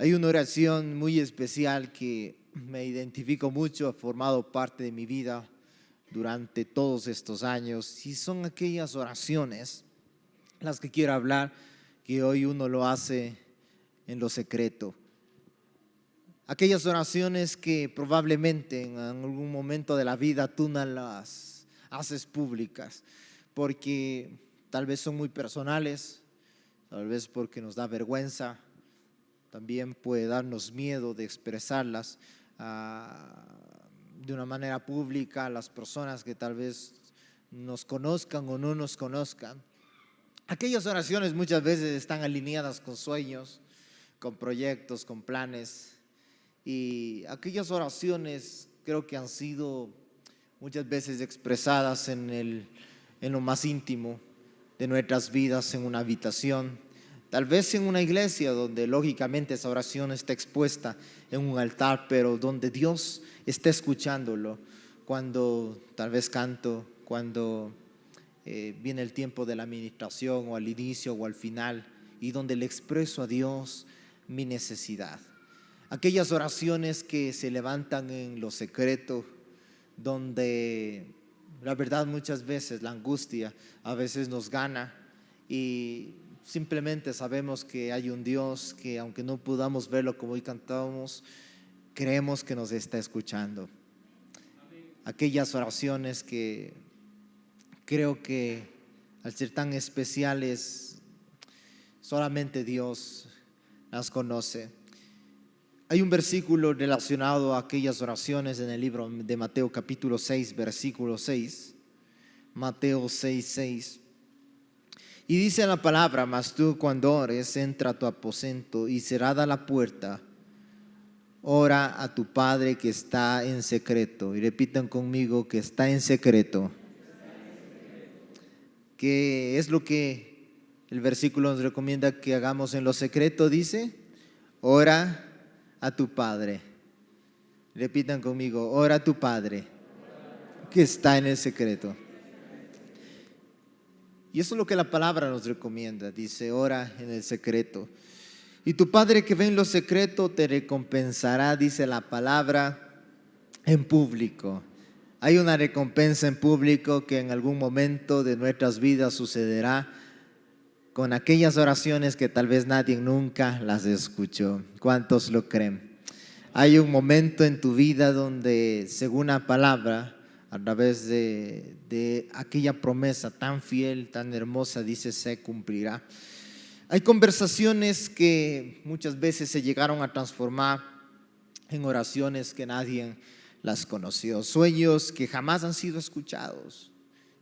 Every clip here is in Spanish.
Hay una oración muy especial que me identifico mucho, ha formado parte de mi vida durante todos estos años y son aquellas oraciones las que quiero hablar, que hoy uno lo hace en lo secreto. Aquellas oraciones que probablemente en algún momento de la vida tú no las haces públicas, porque tal vez son muy personales, tal vez porque nos da vergüenza, también puede darnos miedo de expresarlas de una manera pública a las personas que tal vez nos conozcan o no nos conozcan. Aquellas oraciones muchas veces están alineadas con sueños, con proyectos, con planes. Y aquellas oraciones creo que han sido muchas veces expresadas en lo más íntimo de nuestras vidas, en una habitación, tal vez en una iglesia donde lógicamente esa oración está expuesta en un altar, pero donde Dios está escuchándolo cuando tal vez canto, cuando viene el tiempo de la administración o al inicio o al final, y donde le expreso a Dios mi necesidad. Aquellas oraciones que se levantan en lo secreto, donde la verdad muchas veces la angustia a veces nos gana y simplemente sabemos que hay un Dios que, aunque no podamos verlo como hoy cantábamos, creemos que nos está escuchando. Aquellas oraciones que creo que al ser tan especiales solamente Dios las conoce. Hay un versículo relacionado a aquellas oraciones en el libro de Mateo capítulo 6, versículo 6. Mateo 6, 6. Y dice la palabra: mas tú cuando ores, entra a tu aposento y cerrada la puerta, ora a tu Padre que está en secreto. Y repitan conmigo: que está en secreto. ¿Qué es lo que el versículo nos recomienda que hagamos en lo secreto? Dice: ora a tu Padre. Repitan conmigo: ora a tu Padre que está en el secreto. Y eso es lo que la palabra nos recomienda. Dice: ora en el secreto. Y tu Padre que ve en lo secreto te recompensará, dice la palabra, en público. Hay una recompensa en público que en algún momento de nuestras vidas sucederá con aquellas oraciones que tal vez nadie nunca las escuchó. ¿Cuántos lo creen? Hay un momento en tu vida donde, según la palabra, a través de aquella promesa tan fiel, tan hermosa, dice, se cumplirá. Hay conversaciones que muchas veces se llegaron a transformar en oraciones que nadie las conoció, sueños que jamás han sido escuchados.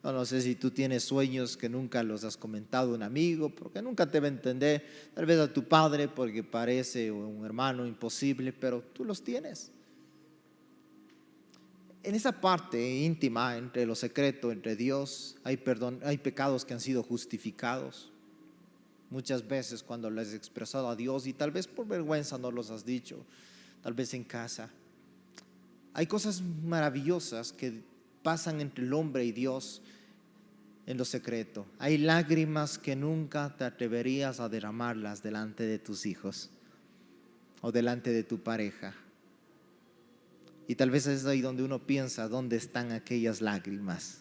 Yo no sé si tú tienes sueños que nunca los has comentado a un amigo, porque nunca te va a entender, tal vez a tu padre porque parece un hermano imposible, pero tú los tienes. En esa parte íntima entre lo secreto, entre Dios, hay perdón, hay pecados que han sido justificados. Muchas veces cuando les has expresado a Dios y tal vez por vergüenza no los has dicho, tal vez en casa. Hay cosas maravillosas que pasan entre el hombre y Dios en lo secreto. Hay lágrimas que nunca te atreverías a derramarlas delante de tus hijos o delante de tu pareja. Y tal vez es ahí donde uno piensa: ¿dónde están aquellas lágrimas?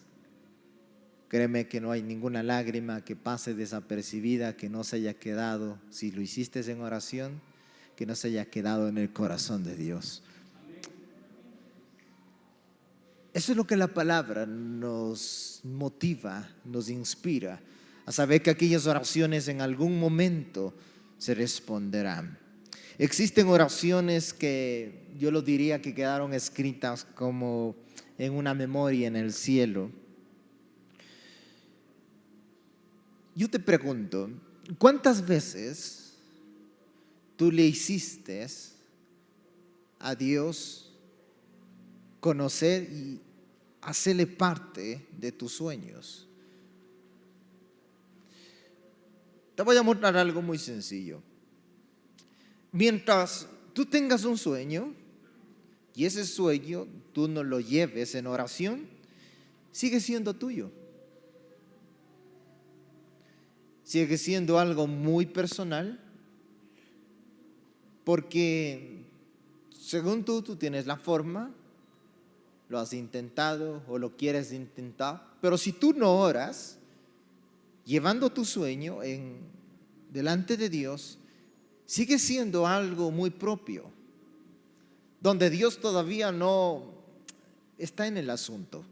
Créeme que no hay ninguna lágrima que pase desapercibida, que no se haya quedado, si lo hiciste en oración, que no se haya quedado en el corazón de Dios. Eso es lo que la palabra nos motiva, nos inspira a saber que aquellas oraciones en algún momento se responderán. Existen oraciones que yo lo diría que quedaron escritas como en una memoria en el cielo. Yo te pregunto, ¿cuántas veces tú le hiciste a Dios conocer y hacerle parte de tus sueños? Te voy a mostrar algo muy sencillo. Mientras tú tengas un sueño y ese sueño tú no lo lleves en oración, sigue siendo tuyo. Sigue siendo algo muy personal, porque según tú tienes la forma, lo has intentado o lo quieres intentar, pero si tú no oras, llevando tu sueño delante de Dios, sigue siendo algo muy propio, donde Dios todavía no está en el asunto,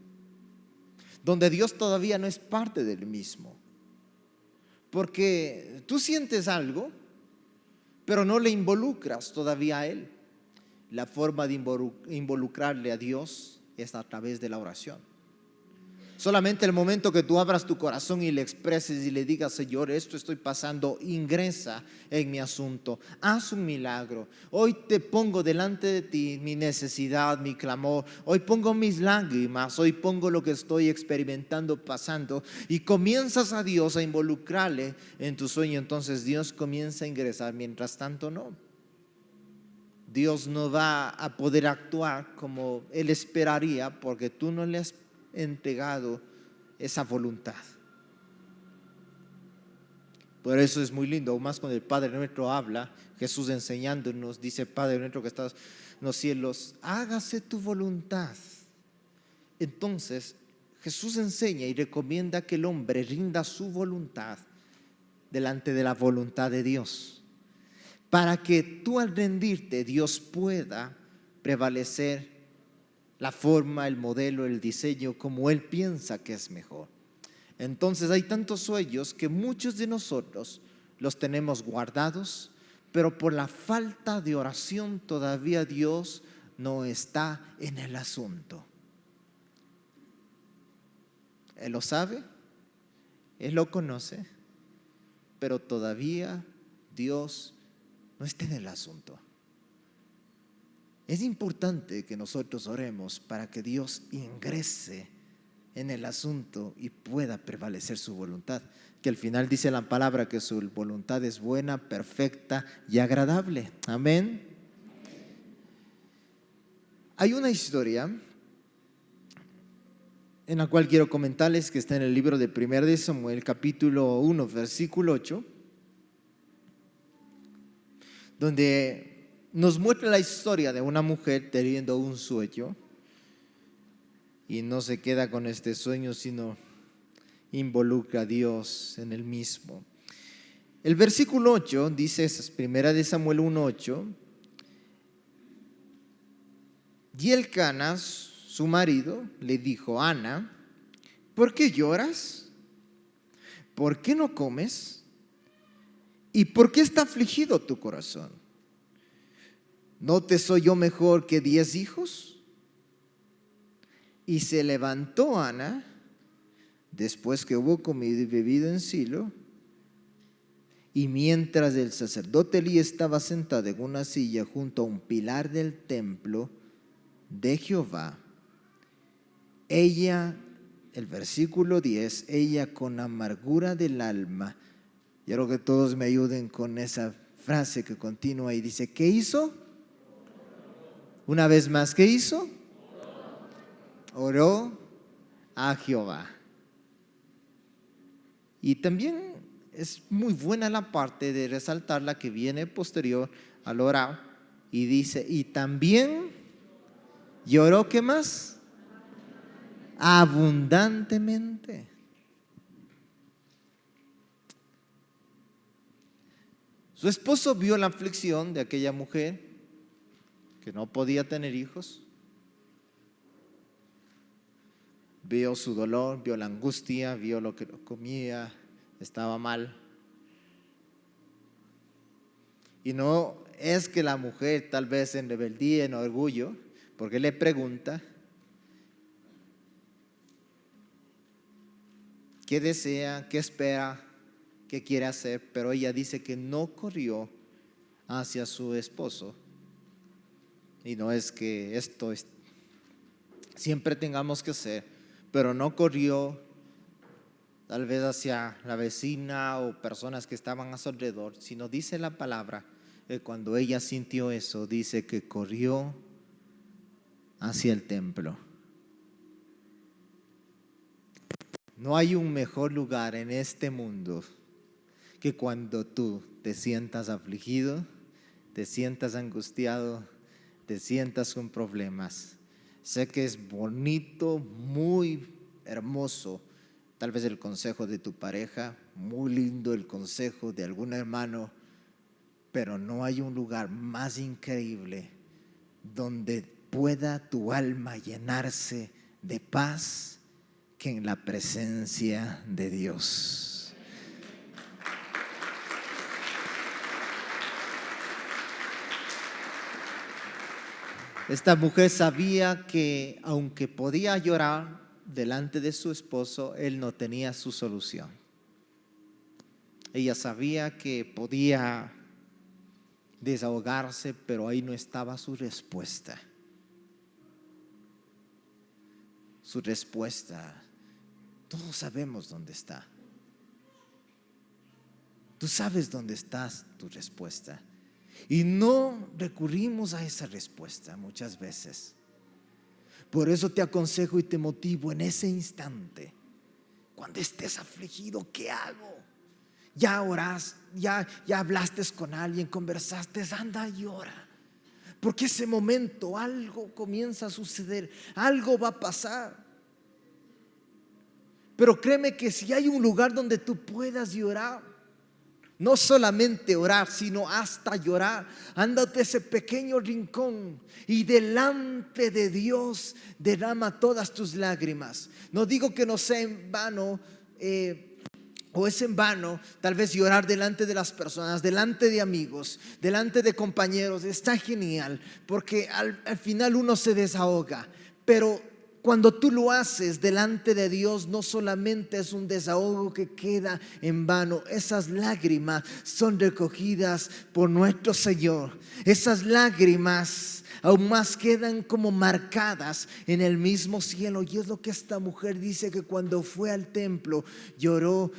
donde Dios todavía no es parte del mismo, porque tú sientes algo, pero no le involucras todavía a Él. La forma de involucrarle a Dios es a través de la oración. Solamente el momento que tú abras tu corazón y le expreses y le digas: Señor, esto estoy pasando, ingresa en mi asunto, haz un milagro. Hoy te pongo delante de ti mi necesidad, mi clamor. Hoy pongo mis lágrimas, hoy pongo lo que estoy experimentando, pasando. Y comienzas a Dios a involucrarle en tu sueño. Entonces Dios comienza a ingresar. Mientras tanto, no. Dios no va a poder actuar como Él esperaría, porque tú no le has entregado esa voluntad. Por eso es muy lindo, aún más cuando el Padre nuestro habla, Jesús enseñándonos, dice: Padre nuestro que estás en los cielos, hágase tu voluntad. Entonces Jesús enseña y recomienda que el hombre rinda su voluntad delante de la voluntad de Dios, para que tú, al rendirte, Dios pueda prevalecer la forma, el modelo, el diseño como Él piensa que es mejor. Entonces hay tantos sueños que muchos de nosotros los tenemos guardados, pero por la falta de oración todavía Dios no está en el asunto. Él lo sabe, Él lo conoce, pero todavía Dios no está en el asunto. Es importante que nosotros oremos para que Dios ingrese en el asunto y pueda prevalecer su voluntad, que al final dice la palabra que su voluntad es buena, perfecta y agradable. Amén. Hay una historia en la cual quiero comentarles, que está en el libro de 1 de Samuel, capítulo 1, versículo 8, donde nos muestra la historia de una mujer teniendo un sueño y no se queda con este sueño, sino involucra a Dios en el mismo. El versículo 8 dice, es 1 de Samuel 1:8: y Elcana, su marido, le dijo: Ana, ¿por qué lloras? ¿Por qué no comes? ¿Y por qué está afligido tu corazón? ¿No te soy yo mejor que 10 hijos? Y se levantó Ana, después que hubo comido y bebido en Silo, y mientras el sacerdote Elí estaba sentado en una silla junto a un pilar del templo de Jehová, ella, el versículo 10, ella con amargura del alma, yo creo que todos me ayuden con esa frase que continúa y dice: ¿qué hizo? Una vez más, ¿qué hizo? Oró a Jehová. Y también es muy buena la parte de resaltar la que viene posterior al orar, y dice: y también lloró, ¿qué más? Abundantemente. Su esposo vio la aflicción de aquella mujer que no podía tener hijos, vio su dolor, vio la angustia, vio lo que comía, estaba mal. Y no es que la mujer, tal vez en rebeldía, en orgullo, porque le pregunta qué desea, qué espera, qué quiere hacer, pero ella dice que no corrió hacia su esposo. Y no es que esto siempre tengamos que hacer, pero no corrió tal vez hacia la vecina o personas que estaban a su alrededor, sino dice la palabra que cuando ella sintió eso, dice que corrió hacia el templo. No hay un mejor lugar en este mundo que cuando tú te sientas afligido, te sientas angustiado, te sientas con problemas. Sé que es bonito, muy hermoso, tal vez el consejo de tu pareja, muy lindo el consejo de algún hermano, pero no hay un lugar más increíble donde pueda tu alma llenarse de paz que en la presencia de Dios. Esta mujer sabía que aunque podía llorar delante de su esposo, él no tenía su solución. Ella sabía que podía desahogarse, pero ahí no estaba su respuesta. Su respuesta, todos sabemos dónde está. Tú sabes dónde está tu respuesta. Y no recurrimos a esa respuesta muchas veces. Por eso te aconsejo y te motivo en ese instante, cuando estés afligido, ¿qué hago? Ya oras, ya hablaste con alguien, conversaste, anda y ora. Porque ese momento algo comienza a suceder, algo va a pasar. Pero créeme que si hay un lugar donde tú puedas llorar, no solamente orar, sino hasta llorar, ándate a ese pequeño rincón y delante de Dios derrama todas tus lágrimas. No digo que no sea en vano, o es en vano tal vez llorar delante de las personas, delante de amigos, delante de compañeros. Está genial, porque al final uno se desahoga. Pero cuando tú lo haces delante de Dios, no solamente es un desahogo que queda en vano. Esas lágrimas son recogidas por nuestro Señor. Esas lágrimas aún más quedan como marcadas en el mismo cielo. Y es lo que esta mujer dice, que cuando fue al templo lloró,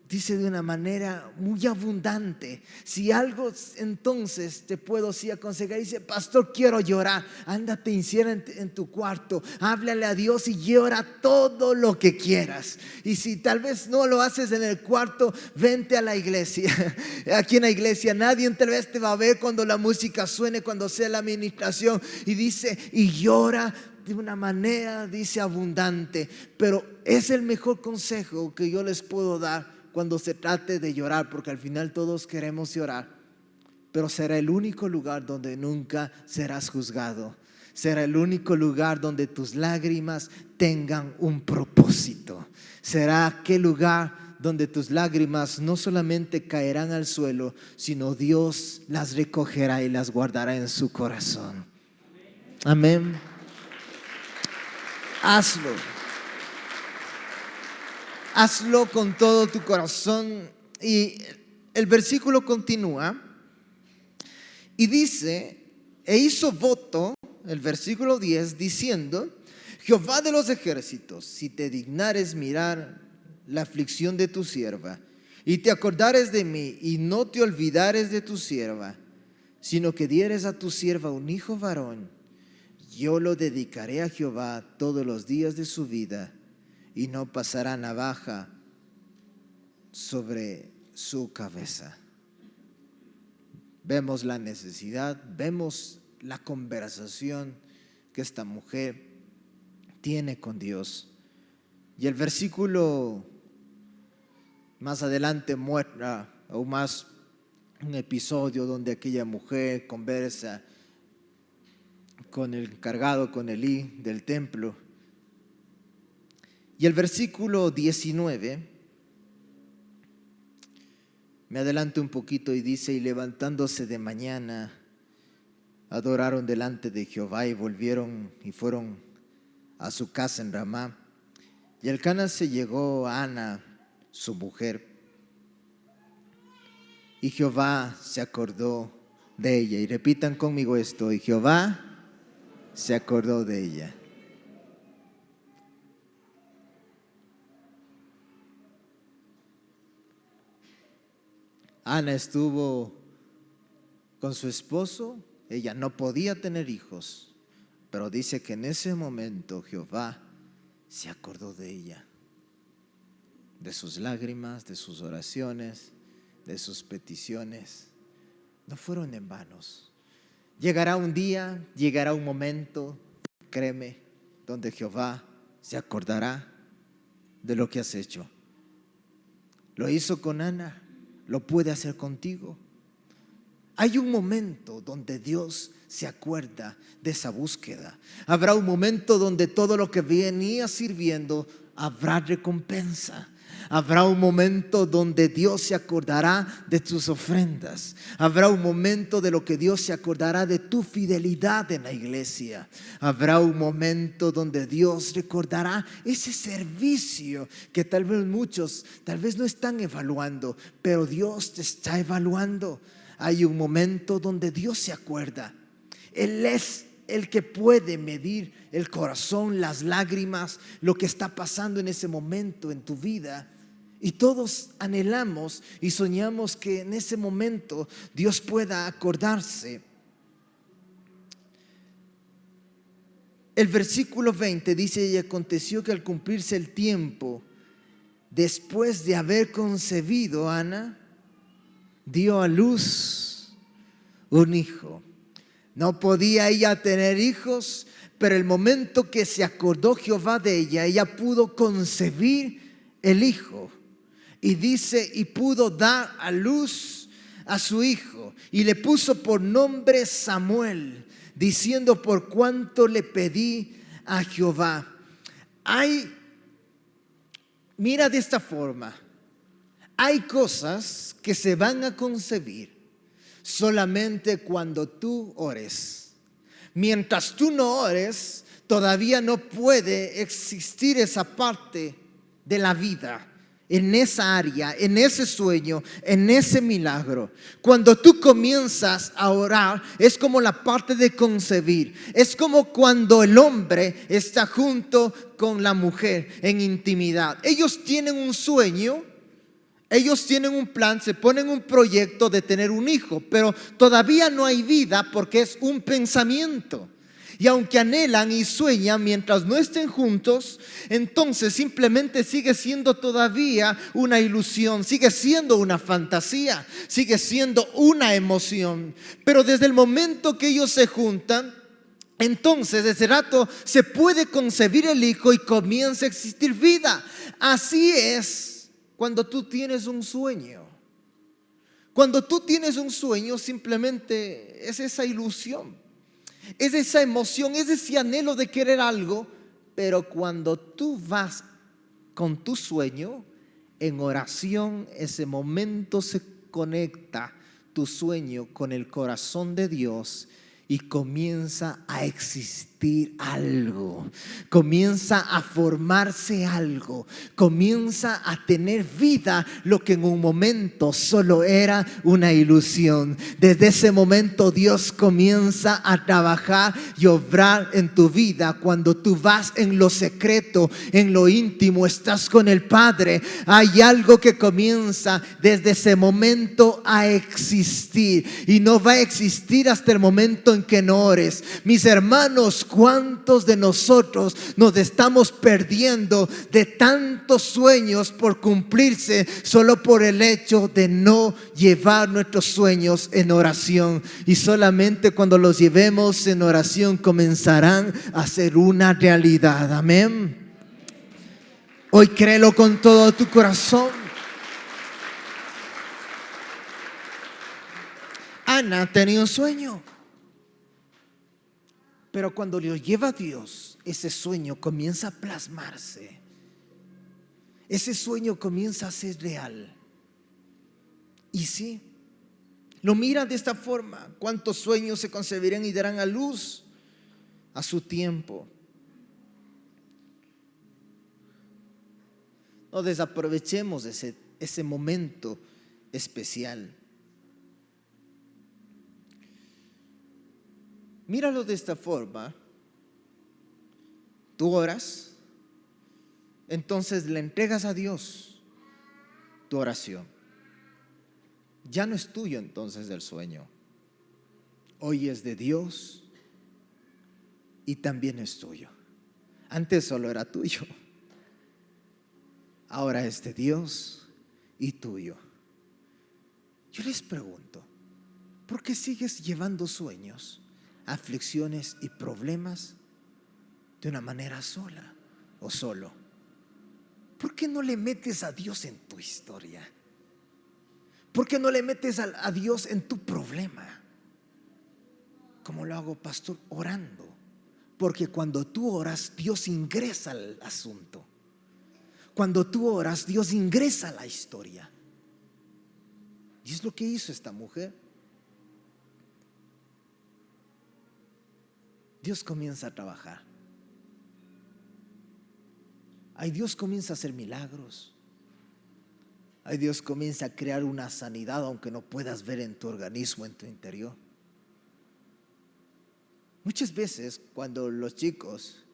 dice, de una manera muy abundante. Si algo entonces te puedo aconsejar, dice: pastor, quiero llorar, ándate, encierra en tu cuarto, háblale a Dios y llora todo lo que quieras. Y si tal vez no lo haces en el cuarto, vente a la iglesia. Aquí en la iglesia nadie tal vez te va a ver cuando la música suene, cuando sea la administración, y dice, y llora de una manera, dice, abundante. Pero es el mejor consejo que yo les puedo dar cuando se trate de llorar, porque al final todos queremos llorar, pero será el único lugar donde nunca serás juzgado. Será el único lugar donde tus lágrimas tengan un propósito. Será aquel lugar donde tus lágrimas no solamente caerán al suelo, sino Dios las recogerá y las guardará en su corazón. Amén. Hazlo. Hazlo con todo tu corazón. Y el versículo continúa y dice: e hizo voto, el versículo 10, diciendo: Jehová de los ejércitos, si te dignares mirar la aflicción de tu sierva, y te acordares de mí, y no te olvidares de tu sierva, sino que dieres a tu sierva un hijo varón, yo lo dedicaré a Jehová todos los días de su vida, y no pasará navaja sobre su cabeza. Vemos la necesidad, vemos la conversación que esta mujer tiene con Dios. Y el versículo más adelante muestra aún más un episodio donde aquella mujer conversa con el encargado, con Elí del templo. Y el versículo 19, me adelanto un poquito y dice: y levantándose de mañana, adoraron delante de Jehová y volvieron y fueron a su casa en Ramá. Y Elcana se llegó a Ana, su mujer, y Jehová se acordó de ella. Y repitan conmigo esto: y Jehová se acordó de ella. Ana estuvo con su esposo, ella no podía tener hijos, pero dice que en ese momento Jehová se acordó de ella, de sus lágrimas, de sus oraciones, de sus peticiones. no fueron en vanos. Llegará un día, llegará un momento, créeme, donde Jehová se acordará de lo que has hecho. Lo hizo con Ana, lo puede hacer contigo. Hay un momento donde Dios se acuerda de esa búsqueda. Habrá un momento donde todo lo que venía sirviendo habrá recompensa. Habrá un momento donde Dios se acordará de tus ofrendas. Habrá un momento de lo que Dios se acordará de tu fidelidad en la iglesia. Habrá un momento donde Dios recordará ese servicio que tal vez muchos no están evaluando, pero Dios te está evaluando. Hay un momento donde Dios se acuerda. Él es el que puede medir el corazón, las lágrimas, lo que está pasando en ese momento en tu vida. Y todos anhelamos y soñamos que en ese momento Dios pueda acordarse. El versículo 20 dice: y aconteció que al cumplirse el tiempo, después de haber concebido, Ana dio a luz un hijo. No podía ella tener hijos, pero el momento que se acordó Jehová de ella, ella pudo concebir el hijo. Y dice, y pudo dar a luz a su hijo, y le puso por nombre Samuel, diciendo: por cuanto le pedí a Jehová. Mira de esta forma, hay cosas que se van a concebir solamente cuando tú ores. Mientras tú no ores, todavía no puede existir esa parte de la vida, en esa área, en ese sueño, en ese milagro. Cuando tú comienzas a orar, es como la parte de concebir. Es como cuando el hombre está junto con la mujer en intimidad. Ellos tienen un sueño, ellos tienen un plan, se ponen un proyecto de tener un hijo, pero todavía no hay vida porque es un pensamiento. Y aunque anhelan y sueñan, mientras no estén juntos, entonces simplemente sigue siendo todavía una ilusión, sigue siendo una fantasía, sigue siendo una emoción. Pero desde el momento que ellos se juntan, entonces de ese rato se puede concebir el hijo y comienza a existir vida. Así es cuando tú tienes un sueño. Cuando tú tienes un sueño, simplemente es esa ilusión, es esa emoción, es ese anhelo de querer algo. Pero cuando tú vas con tu sueño en oración, ese momento se conecta tu sueño con el corazón de Dios y comienza a existir algo, comienza a formarse algo, comienza a tener vida lo que en un momento solo era una ilusión. Desde ese momento Dios comienza a trabajar y obrar en tu vida. Cuando tú vas en lo secreto, en lo íntimo, estás con el Padre, hay algo que comienza desde ese momento a existir, y no va a existir hasta el momento en que no ores. Mis hermanos, ¿cuántos de nosotros nos estamos perdiendo de tantos sueños por cumplirse solo por el hecho de no llevar nuestros sueños en oración? Y solamente cuando los llevemos en oración comenzarán a ser una realidad. Amén. Hoy créelo con todo tu corazón. Ana tenía un sueño, pero cuando lo lleva a Dios, ese sueño comienza a plasmarse. Ese sueño comienza a ser real. Y sí, lo mira de esta forma: ¿cuántos sueños se concebirán y darán a luz a su tiempo? No desaprovechemos ese momento especial. Míralo de esta forma: tú oras, entonces le entregas a Dios tu oración. Ya no es tuyo entonces el sueño. Hoy es de Dios y también es tuyo. Antes solo era tuyo, ahora es de Dios y tuyo. Yo les pregunto, ¿Por qué sigues llevando sueños, aflicciones y problemas de una manera sola o solo? ¿Por qué no le metes a Dios en tu historia? ¿Por qué no le metes a Dios en tu problema? ¿Cómo lo hago, pastor? Orando. Porque cuando tú oras, Dios ingresa al asunto. Cuando tú oras, Dios ingresa a la historia. Y es lo que hizo esta mujer. Dios comienza a trabajar. Ay, Dios comienza a hacer milagros. Ay, Dios comienza a crear una sanidad aunque no puedas ver en tu organismo, en tu interior. Muchas veces cuando los chicos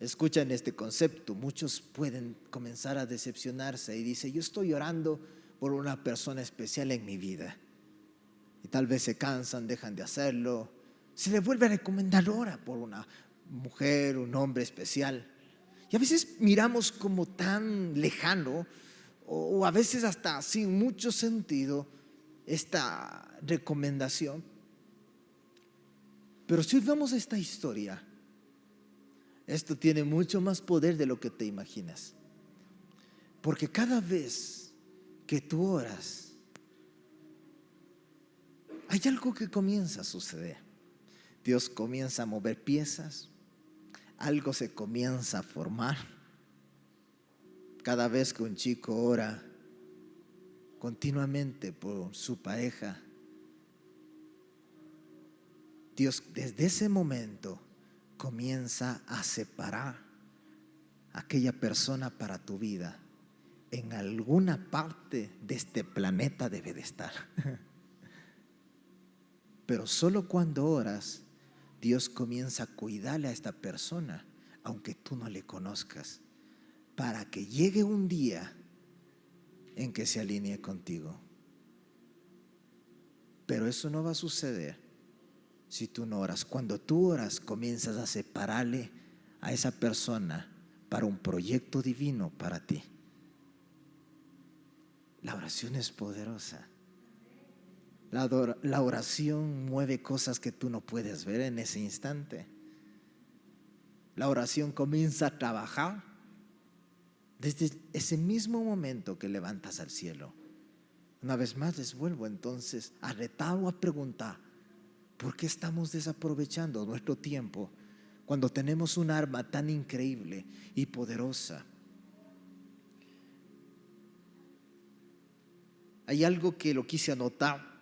escuchan este concepto, muchos pueden comenzar a decepcionarse y dicen, yo estoy orando por una persona especial en mi vida. Y tal vez se cansan, dejan de hacerlo. Se le vuelve a recomendar, ora por una mujer, un hombre especial. Y a veces miramos como tan lejano o a veces hasta sin mucho sentido esta recomendación. Pero si vemos esta historia, esto tiene mucho más poder de lo que te imaginas. Porque cada vez que tú oras, hay algo que comienza a suceder. Dios comienza a mover piezas, algo se comienza a formar. Cada vez que un chico ora continuamente por su pareja, Dios desde ese momento comienza a separar a aquella persona para tu vida. En alguna parte de este planeta debe de estar. Pero solo cuando oras, Dios comienza a cuidarle a esta persona, aunque tú no le conozcas, para que llegue un día en que se alinee contigo. Pero eso no va a suceder si tú no oras. Cuando tú oras, comienzas a separarle a esa persona para un proyecto divino para ti. La oración es poderosa. La oración mueve cosas que tú no puedes ver en ese instante. La oración comienza a trabajar desde ese mismo momento que levantas al cielo. Una vez más les vuelvo entonces a retar o a preguntar, ¿por qué estamos desaprovechando nuestro tiempo cuando tenemos un arma tan increíble y poderosa? Hay algo que lo quise anotar,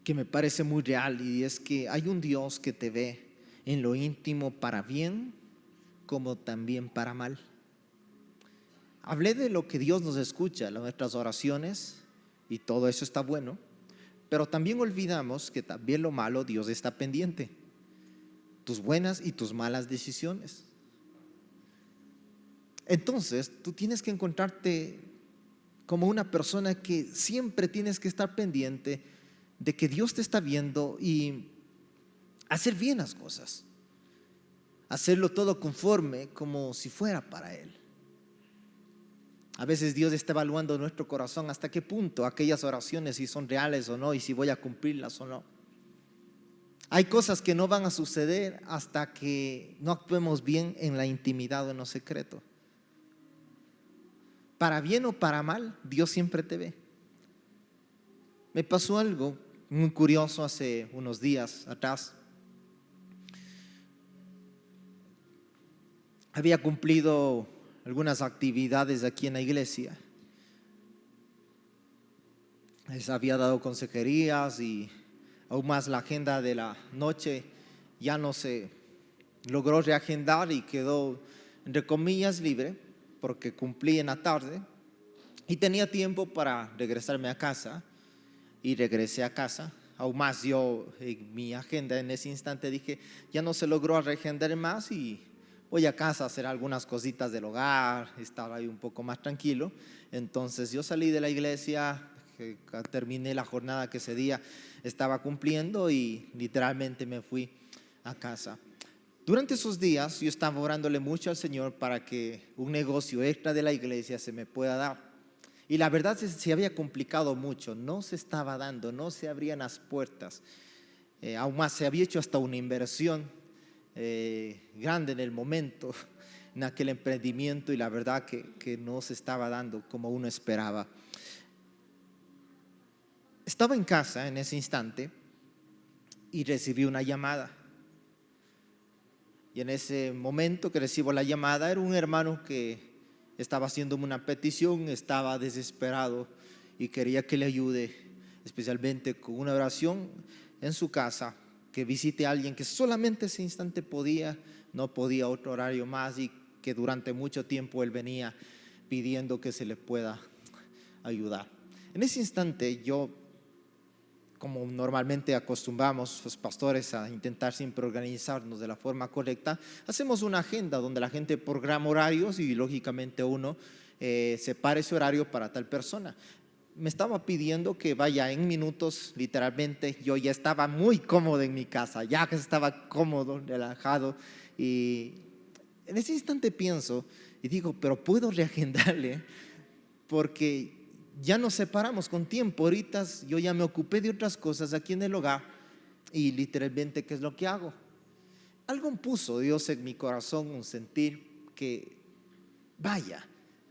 que me parece muy real, y es que hay un Dios que te ve en lo íntimo para bien como también para mal. Hablé de lo que Dios nos escucha, nuestras oraciones, y todo eso está bueno, pero también olvidamos que también lo malo Dios está pendiente, tus buenas y tus malas decisiones. Entonces tú tienes que encontrarte como una persona que siempre tienes que estar pendiente de que Dios te está viendo y hacer bien las cosas, hacerlo todo conforme como si fuera para Él. A veces Dios está evaluando nuestro corazón hasta qué punto aquellas oraciones si son reales o no y si voy a cumplirlas o no. Hay cosas que no van a suceder hasta que no actuemos bien en la intimidad o en lo secreto. Para bien o para mal, Dios siempre te ve. Me pasó algo muy curioso hace unos días atrás. Había cumplido algunas actividades aquí en la iglesia. Les había dado consejerías y aún más la agenda de la noche ya no se logró reagendar y quedó, entre comillas, libre porque cumplí en la tarde y tenía tiempo para regresarme a casa y regresé a casa. Aún más yo en mi agenda en ese instante dije, ya no se logró reagendar más y voy a casa a hacer algunas cositas del hogar, estar ahí un poco más tranquilo. Entonces yo salí de la iglesia, terminé la jornada que ese día estaba cumpliendo y literalmente me fui a casa. Durante esos días yo estaba orándole mucho al Señor para que un negocio extra de la iglesia se me pueda dar. Y la verdad se había complicado mucho, no se estaba dando, no se abrían las puertas. Aún más se había hecho hasta una inversión grande en el momento, en aquel emprendimiento, y la verdad que no se estaba dando como uno esperaba. Estaba en casa en ese instante y recibí una llamada. Y en ese momento que recibo la llamada, era un hermano que estaba haciéndome una petición, estaba desesperado y quería que le ayude, especialmente con una oración en su casa, que visite a alguien que solamente ese instante no podía otro horario más, y que durante mucho tiempo él venía pidiendo que se le pueda ayudar. En ese instante yo, como normalmente acostumbramos los pastores a intentar siempre organizarnos de la forma correcta, hacemos una agenda donde la gente programa horarios y lógicamente uno separa ese horario para tal persona. Me estaba pidiendo que vaya en minutos, literalmente. Yo ya estaba muy cómodo en mi casa, ya que estaba cómodo, relajado, y en ese instante pienso y digo, pero puedo reagendarle porque ya nos separamos con tiempo. Ahorita yo ya me ocupé de otras cosas aquí en el hogar y literalmente, ¿qué es lo que hago? Algo puso Dios en mi corazón, un sentir que vaya,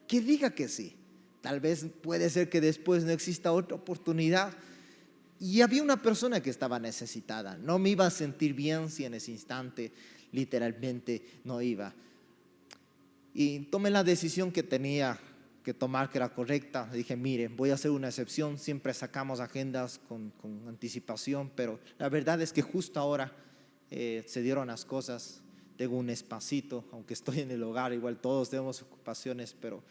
que diga que sí. Tal vez puede ser que después no exista otra oportunidad. Y había una persona que estaba necesitada. No me iba a sentir bien si en ese instante literalmente no iba. Y tomé la decisión que tenía que tomar, que era correcta. Dije, mire, voy a hacer una excepción. Siempre sacamos agendas con anticipación, pero la verdad es que justo ahora se dieron las cosas. Tengo un espacito, aunque estoy en el hogar, igual todos tenemos ocupaciones, pero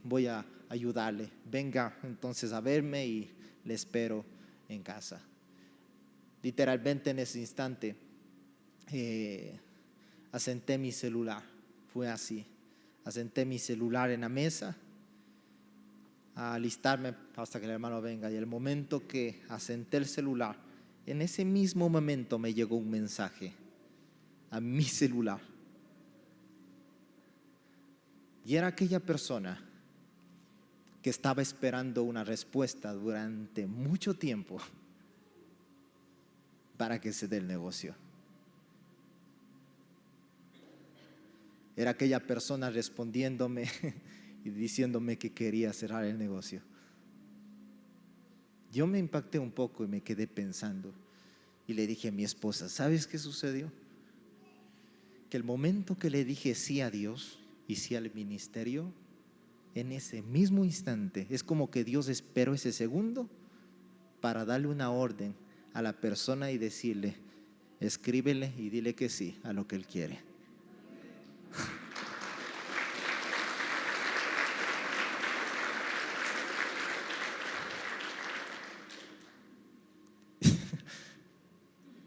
voy a ayudarle. Venga entonces a verme y le espero en casa. Literalmente en ese instante asenté mi celular. Fue así. Asenté mi celular en la mesa a alistarme hasta que el hermano venga. Y el momento que asenté el celular, en ese mismo momento me llegó un mensaje a mi celular. Y era aquella persona que estaba esperando una respuesta durante mucho tiempo para que se dé el negocio. Era aquella persona respondiéndome y diciéndome que quería cerrar el negocio. Yo me impacté un poco y me quedé pensando y le dije a mi esposa, ¿sabes qué sucedió? Que el momento que le dije sí a Dios y sí al ministerio, en ese mismo instante es como que Dios esperó ese segundo para darle una orden a la persona y decirle, escríbele y dile que sí a lo que él quiere.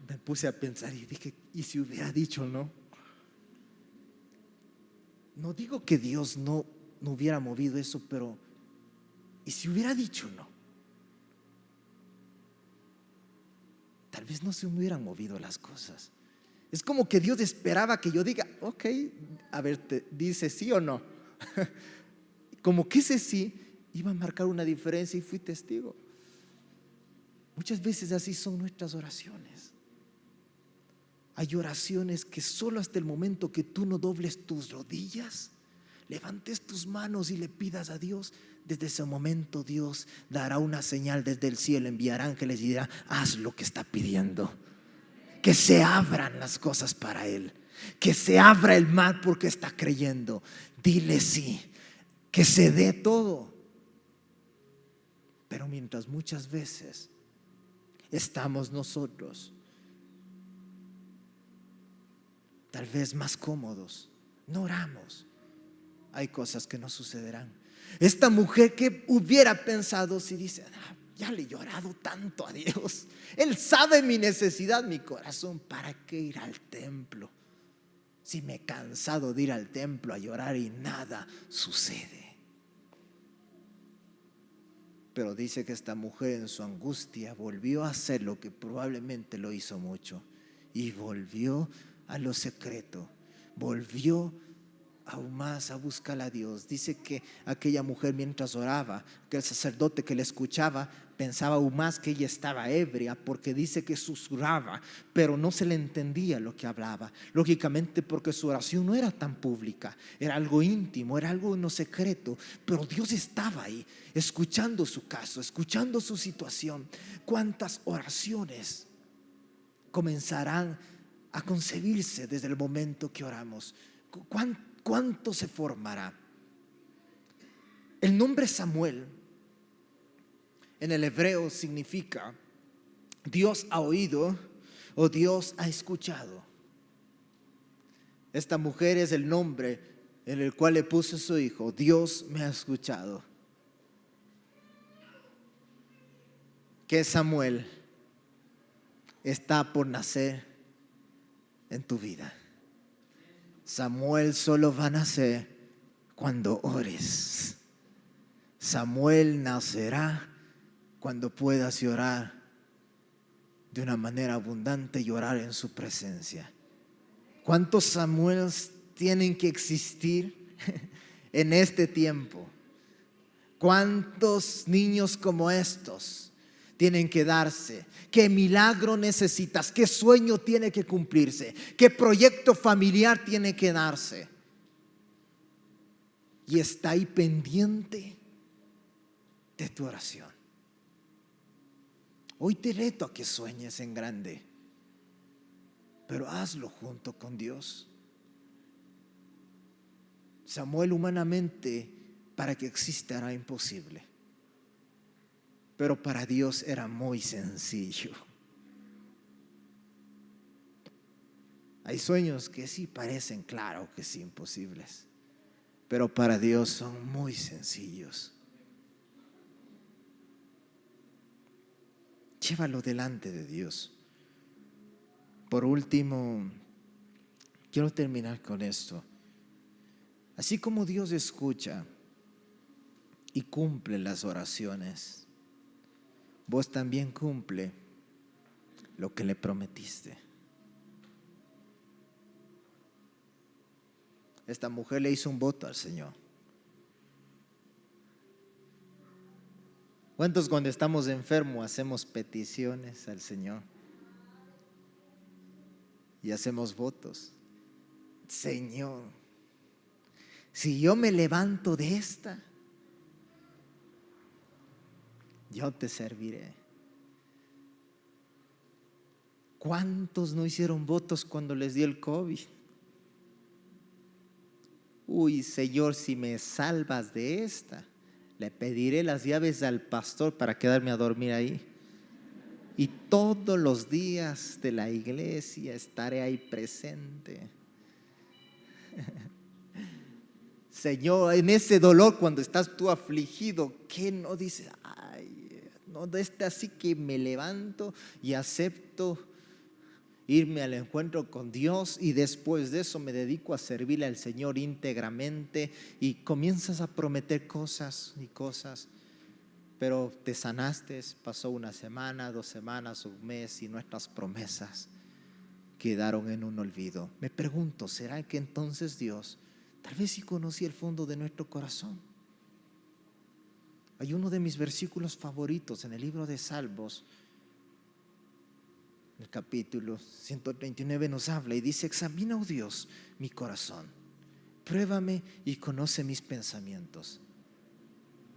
Me puse a pensar y dije, ¿y si hubiera dicho no? No digo que Dios no hubiera movido eso, pero ¿y si hubiera dicho no? Tal vez no se me hubieran movido las cosas. Es como que Dios esperaba que yo diga, ok, a ver, ¿te dice sí o no? Como que ese sí iba a marcar una diferencia y fui testigo. Muchas veces así son nuestras oraciones. Hay oraciones que solo hasta el momento que tú no dobles tus rodillas, levantes tus manos y le pidas a Dios, desde ese momento Dios dará una señal desde el cielo, enviará ángeles y dirá, haz lo que está pidiendo. Que se abran las cosas para Él, que se abra el mar porque está creyendo. Dile sí, que se dé todo. Pero mientras muchas veces estamos nosotros tal vez más cómodos, no oramos, hay cosas que no sucederán. Esta mujer, que hubiera pensado si dice, ya le he llorado tanto a Dios, Él sabe mi necesidad, mi corazón, ¿para qué ir al templo? Si me he cansado de ir al templo a llorar y nada sucede. Pero dice que esta mujer en su angustia volvió a hacer lo que probablemente lo hizo mucho, y volvió a lo secreto, volvió aún más a buscar a Dios. Dice que aquella mujer mientras oraba, que el sacerdote que le escuchaba pensaba aún más que ella estaba ebria, porque dice que susurraba, pero no se le entendía lo que hablaba. Lógicamente porque su oración no era tan pública, era algo íntimo, era algo en lo secreto, pero Dios estaba ahí, escuchando su caso, escuchando su situación. ¿Cuántas oraciones comenzarán a concebirse desde el momento que oramos? ¿Cuánto se formará? El nombre Samuel en el hebreo significa Dios ha oído o Dios ha escuchado. Esta mujer es el nombre en el cual le puso su hijo. Dios me ha escuchado. Que Samuel está por nacer en tu vida. Samuel solo va a nacer cuando ores. Samuel nacerá cuando puedas orar de una manera abundante y orar en su presencia. ¿Cuántos Samuels tienen que existir en este tiempo? ¿Cuántos niños como estos tienen que darse? ¿Qué milagro necesitas? ¿Qué sueño tiene que cumplirse? ¿Qué proyecto familiar tiene que darse? Y está ahí pendiente de tu oración. Hoy te reto a que sueñes en grande, pero hazlo junto con Dios. Samuel humanamente para que exista era imposible, pero para Dios era muy sencillo. Hay sueños que sí parecen, claro que sí, imposibles, pero para Dios son muy sencillos. Llévalo delante de Dios. Por último, quiero terminar con esto. Así como Dios escucha y cumple las oraciones, vos también cumple lo que le prometiste. Esta mujer le hizo un voto al Señor. ¿Cuántos cuando estamos enfermos hacemos peticiones al Señor? Y hacemos votos. Señor, si yo me levanto de esta, yo te serviré. ¿Cuántos no hicieron votos cuando les dio el COVID? Uy, Señor, si me salvas de esta, le pediré las llaves al pastor para quedarme a dormir ahí. Y todos los días de la iglesia estaré ahí presente. Señor, en ese dolor cuando estás tú afligido, ¿qué no dices? Ay, no, así que me levanto y acepto irme al encuentro con Dios, y después de eso me dedico a servirle al Señor íntegramente, y comienzas a prometer cosas y cosas, pero te sanaste, pasó una semana, 2 semanas, un mes, y nuestras promesas quedaron en un olvido. Me pregunto, ¿será que entonces Dios tal vez sí conocía el fondo de nuestro corazón? Hay uno de mis versículos favoritos en el libro de Salmos. El capítulo 139 nos habla y dice: examina, oh Dios, mi corazón, pruébame y conoce mis pensamientos.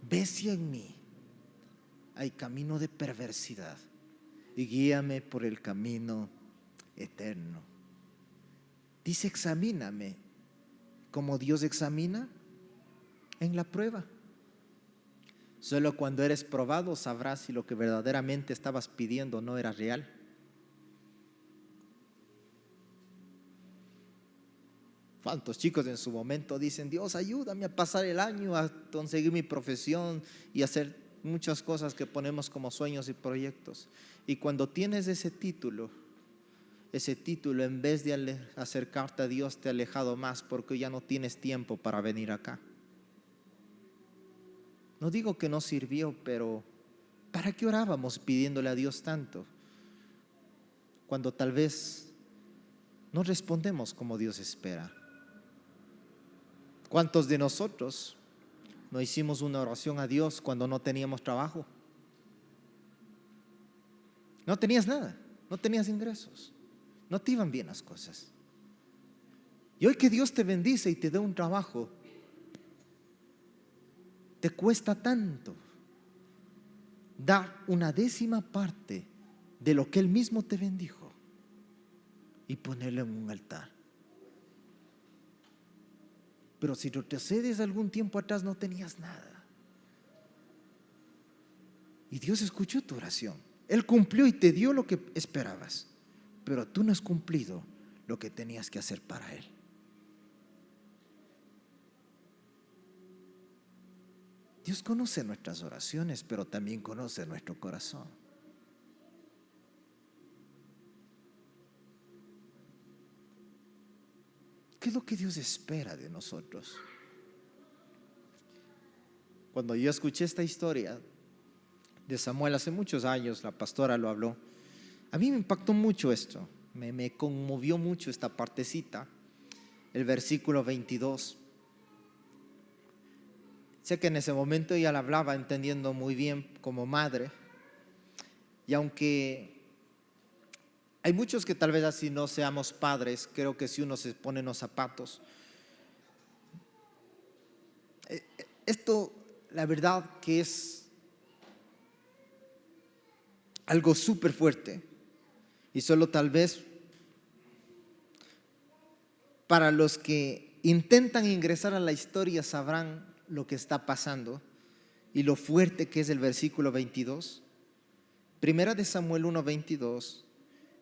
Ve si en mí hay camino de perversidad y guíame por el camino eterno. Dice: examíname como Dios examina en la prueba. Solo cuando eres probado sabrás si lo que verdaderamente estabas pidiendo no era real. ¿Cuántos chicos en su momento dicen: Dios, ayúdame a pasar el año, a conseguir mi profesión y hacer muchas cosas que ponemos como sueños y proyectos? Y cuando tienes ese título en vez de acercarte a Dios, te ha alejado más, porque ya no tienes tiempo para venir acá. No digo que no sirvió, pero ¿para qué orábamos pidiéndole a Dios tanto cuando tal vez no respondemos como Dios espera? ¿Cuántos de nosotros no hicimos una oración a Dios cuando no teníamos trabajo? No tenías nada, no tenías ingresos, no te iban bien las cosas. Y hoy que Dios te bendice y te da un trabajo, te cuesta tanto dar una 10ª parte de lo que Él mismo te bendijo y ponerlo en un altar. Pero si retrocedes algún tiempo atrás, no tenías nada. Y Dios escuchó tu oración. Él cumplió y te dio lo que esperabas, pero tú no has cumplido lo que tenías que hacer para Él. Dios conoce nuestras oraciones, pero también conoce nuestro corazón. ¿Qué es lo que Dios espera de nosotros? Cuando yo escuché esta historia de Samuel hace muchos años, la pastora lo habló, a mí me impactó mucho esto, me conmovió mucho esta partecita, el versículo 22. Sé que en ese momento ella la hablaba entendiendo muy bien como madre, y aunque hay muchos que tal vez así no seamos padres, creo que si uno se pone en los zapatos, esto la verdad que es algo súper fuerte, y solo tal vez para los que intentan ingresar a la historia sabrán lo que está pasando y lo fuerte que es el versículo 22. Primera de Samuel 1:22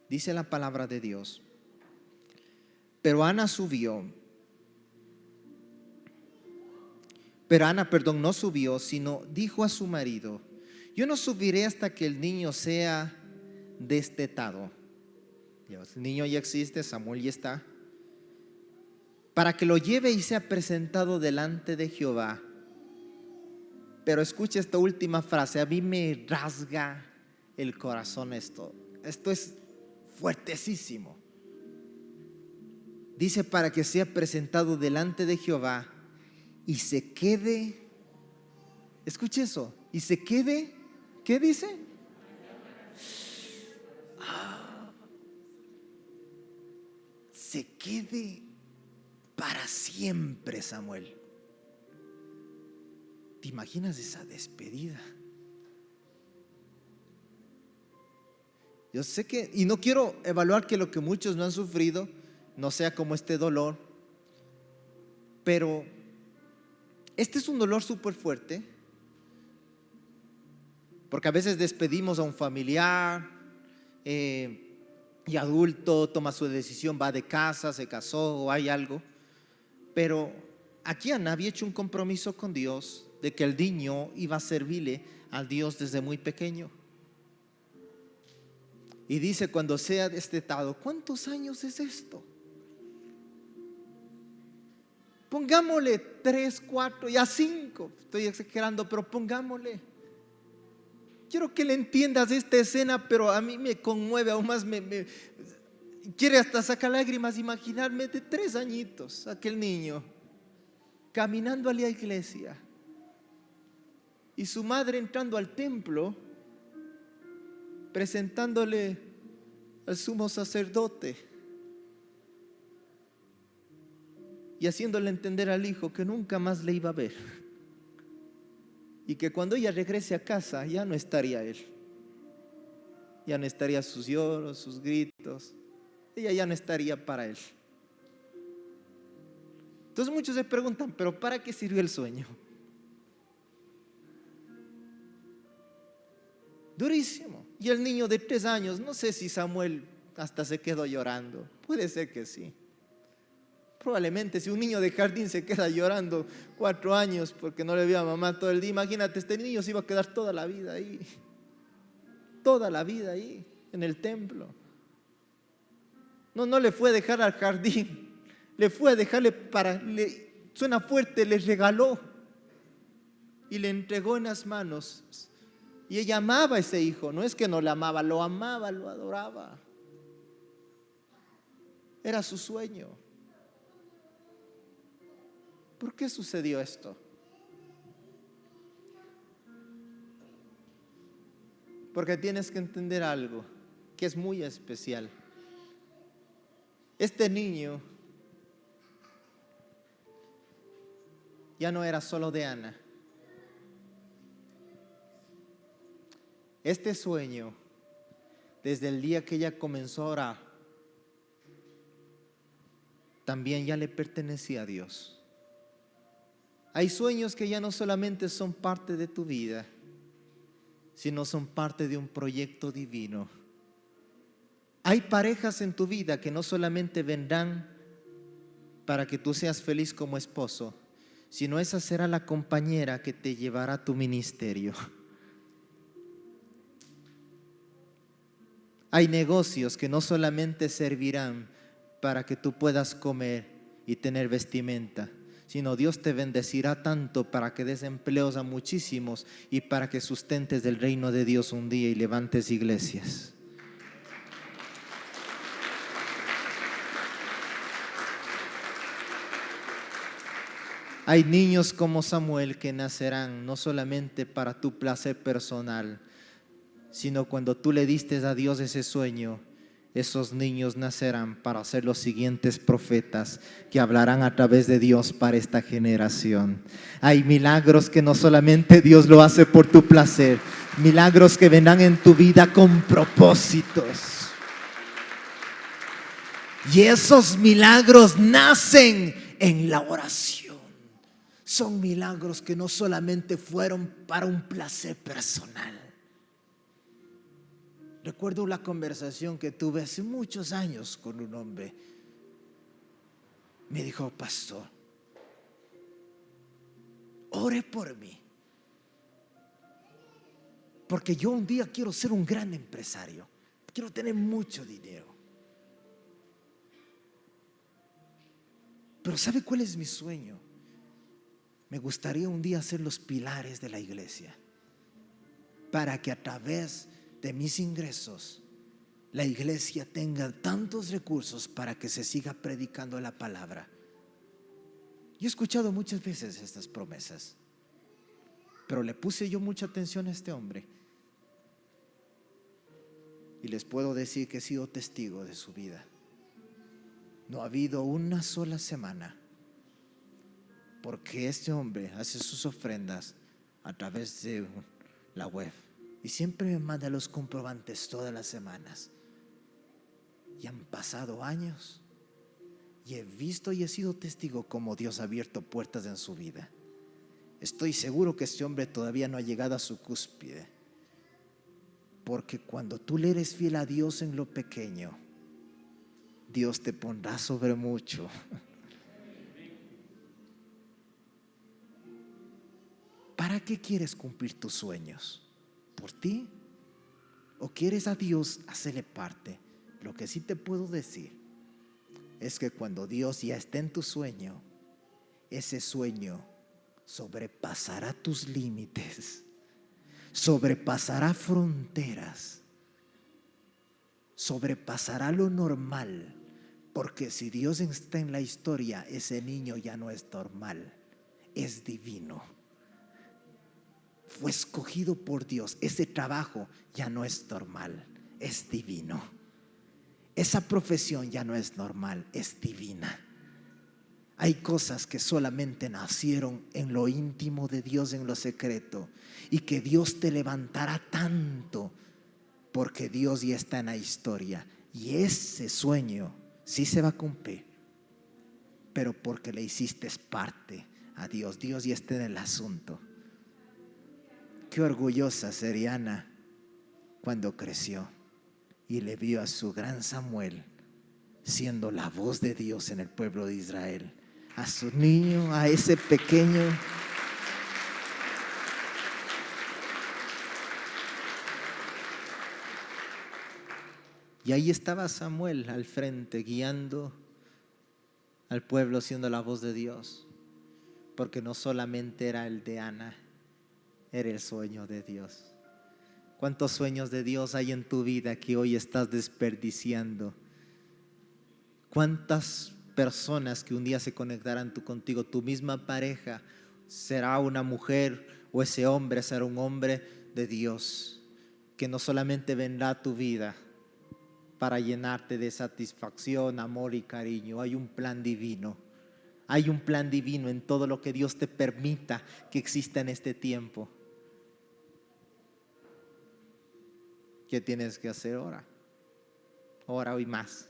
dice la palabra de Dios: Pero Ana, no subió, sino dijo a su marido: yo no subiré hasta que el niño sea destetado. El niño ya existe, Samuel ya está, para que lo lleve y sea presentado delante de Jehová. Pero escucha esta última frase, a mí me rasga el corazón esto es fuertesísimo. Dice: para que sea presentado delante de Jehová y se quede, escuche eso, y se quede, ¿qué dice? Se quede para siempre, Samuel. ¿Te imaginas esa despedida? Yo sé que, y no quiero evaluar que lo que muchos no han sufrido no sea como este dolor, pero este es un dolor súper fuerte, porque a veces despedimos a un familiar y adulto, toma su decisión, va de casa, se casó o hay algo, pero aquí Ana había hecho un compromiso con Dios de que el niño iba a servirle al Dios desde muy pequeño. Y dice: cuando sea destetado. ¿Cuántos años es esto? Pongámosle 3, 4, ya 5. Estoy exagerando, pero pongámosle. Quiero que le entiendas esta escena, pero a mí me conmueve aún más. Quiere hasta sacar lágrimas imaginarme de 3 añitos, aquel niño caminando a la iglesia y su madre entrando al templo, presentándole al sumo sacerdote y haciéndole entender al hijo que nunca más le iba a ver y que cuando ella regrese a casa ya no estaría él, ya no estaría sus lloros, sus gritos, ella ya no estaría para él. Entonces muchos se preguntan: ¿pero para qué sirvió el sueño? Durísimo. Y el niño de 3 años, no sé si Samuel hasta se quedó llorando. Puede ser que sí. Probablemente si un niño de jardín se queda llorando 4 años porque no le vio a mamá todo el día, imagínate, este niño se iba a quedar toda la vida ahí. Toda la vida ahí, en el templo. No le fue a dejar al jardín, le fue a dejarle suena fuerte, le regaló y le entregó en las manos. Y ella amaba a ese hijo, no es que no le amaba, lo adoraba. Era su sueño. ¿por qué sucedió esto? Porque tienes que entender algo que es muy especial. Este niño ya no era solo de Ana. Este sueño, desde el día que ella comenzó a orar, también ya le pertenecía a Dios. Hay sueños que ya no solamente son parte de tu vida, sino son parte de un proyecto divino. Hay parejas en tu vida que no solamente vendrán para que tú seas feliz como esposo, sino esa será la compañera que te llevará a tu ministerio. Hay negocios que no solamente servirán para que tú puedas comer y tener vestimenta, sino Dios te bendecirá tanto para que des empleos a muchísimos y para que sustentes del reino de Dios un día y levantes iglesias. Hay niños como Samuel que nacerán no solamente para tu placer personal, sino cuando tú le diste a Dios ese sueño, esos niños nacerán para ser los siguientes profetas que hablarán a través de Dios para esta generación. Hay milagros que no solamente Dios lo hace por tu placer, milagros que vendrán en tu vida con propósitos. Y esos milagros nacen en la oración. Son milagros que no solamente fueron para un placer personal. Recuerdo la conversación que tuve hace muchos años con un hombre. Me dijo: pastor, ore por mí, porque yo un día quiero ser un gran empresario, quiero tener mucho dinero. Pero ¿sabe cuál es mi sueño? Me gustaría un día ser los pilares de la iglesia, para que a través de mis ingresos la iglesia tenga tantos recursos para que se siga predicando la palabra. Yo he escuchado muchas veces estas promesas, pero le puse yo mucha atención a este hombre y les puedo decir que he sido testigo de su vida. No ha habido una sola semana, porque este hombre hace sus ofrendas a través de la web y siempre me manda los comprobantes todas las semanas. Y han pasado años y he visto y he sido testigo cómo Dios ha abierto puertas en su vida. Estoy seguro que este hombre todavía no ha llegado a su cúspide, porque cuando tú le eres fiel a Dios en lo pequeño, Dios te pondrá sobre mucho. ¿Para qué quieres cumplir tus sueños? ¿Por ti? ¿O quieres a Dios hacerle parte? Lo que sí te puedo decir es que cuando Dios ya esté en tu sueño, ese sueño sobrepasará tus límites, sobrepasará fronteras, sobrepasará lo normal. Porque si Dios está en la historia, ese niño ya no es normal, es divino. Fue escogido por Dios. Ese trabajo ya no es normal, es divino. Esa profesión ya no es normal, es divina. Hay cosas que solamente nacieron en lo íntimo de Dios, en lo secreto, y que Dios te levantará tanto porque Dios ya está en la historia. Y ese sueño sí se va a cumplir, pero porque le hiciste parte a Dios. Dios ya está en el asunto. Qué orgullosa sería Ana cuando creció y le vio a su gran Samuel siendo la voz de Dios en el pueblo de Israel. A su niño, a ese pequeño. Y ahí estaba Samuel al frente, guiando al pueblo, siendo la voz de Dios. Porque no solamente era el de Ana, era el sueño de Dios. ¿Cuántos sueños de Dios hay en tu vida que hoy estás desperdiciando? ¿Cuántas personas que un día se conectarán contigo. Tu misma pareja será una mujer, o ese hombre será un hombre de Dios, que no solamente vendrá a tu vida para llenarte de satisfacción, amor y cariño. Hay un plan divino. Hay un plan divino en todo lo que Dios te permita que exista en este tiempo. ¿Qué tienes que hacer ahora? Ora hoy más.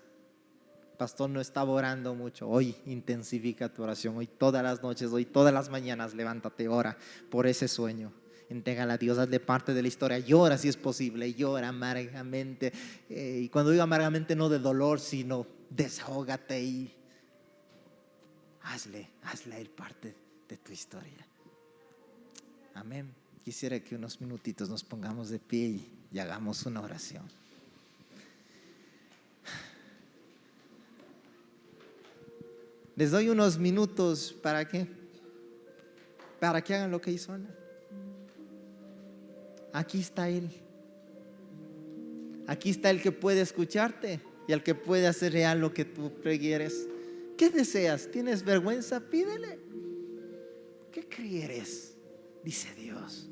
Pastor no estaba orando mucho. Hoy intensifica tu oración. Hoy todas las noches, hoy todas las mañanas, levántate, ora por ese sueño. Entrégale a Dios, hazle parte de la historia. Llora si es posible, llora amargamente. Y cuando digo amargamente, no de dolor, sino desahógate y hazle a él parte de tu historia. Amén. Quisiera que unos minutitos nos pongamos de pie y hagamos una oración. Les doy unos minutos para que hagan lo que hizo Ana. Aquí está Él. Aquí está el que puede escucharte y el que puede hacer real lo que tú quieres. ¿Qué deseas? ¿Tienes vergüenza? Pídele. ¿Qué quieres? Dice Dios.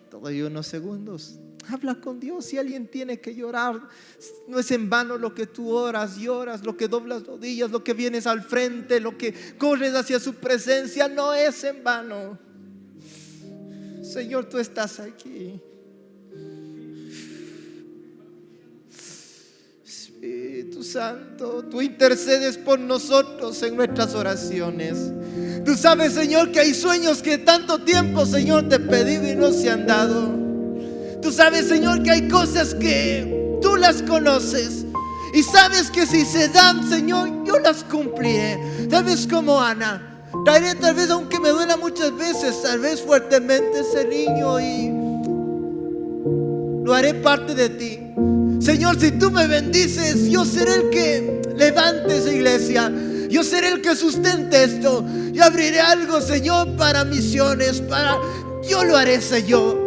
Te doy unos segundos. Habla con Dios. Si alguien tiene que llorar, no es en vano lo que tú oras, lloras, lo que doblas rodillas, lo que vienes al frente, lo que corres hacia su presencia, no es en vano. Señor, tú estás aquí. Espíritu Santo, tú intercedes por nosotros en nuestras oraciones. Tú sabes, Señor, que hay sueños que tanto tiempo, Señor, te he pedido y no se han dado. Tú sabes, Señor, que hay cosas que tú las conoces y sabes que si se dan, Señor, yo las cumpliré. Tal vez como Ana. Traeré, tal vez, aunque me duela muchas veces, tal vez fuertemente, ese niño y lo haré parte de ti. Señor, si tú me bendices, yo seré el que levante esa iglesia. Yo seré el que sustente esto. Yo abriré algo, Señor, para misiones, yo lo haré, Señor.